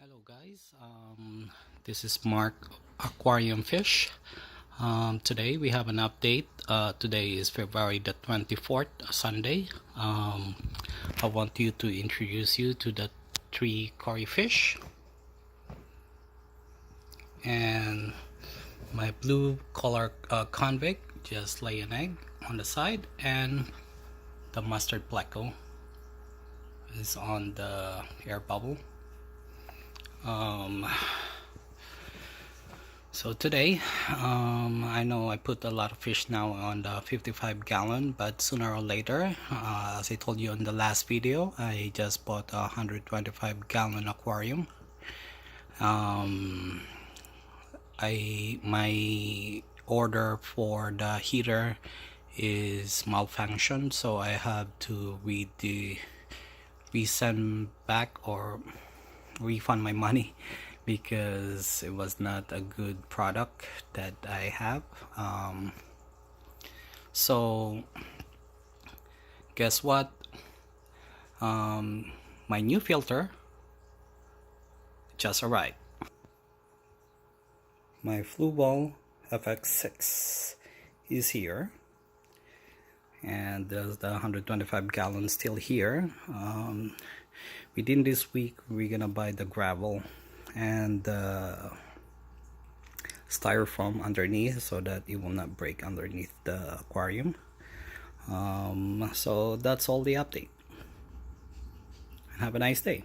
Hello guys, this is Mark Aquarium Fish. Today we have an update. Today is February the 24th, Sunday. I want you to introduce you to the three koi fish and my blue color convict just lay an egg on the side, and the mustard pleco is on the air bubble. So today, I know I put a lot of fish now on the 55 gallon, but sooner or later, as I told you in the last video, I just bought a 125 gallon aquarium. My order for the heater is malfunctioned, so I have to resend back or refund my money because it was not a good product that I have. So guess what, my new filter just arrived. My fluval FX6 is here, and there's the 125 gallons still here. Within this week we're gonna buy the gravel and the styrofoam underneath so that it will not break underneath the aquarium. So that's all the update. Have a nice day.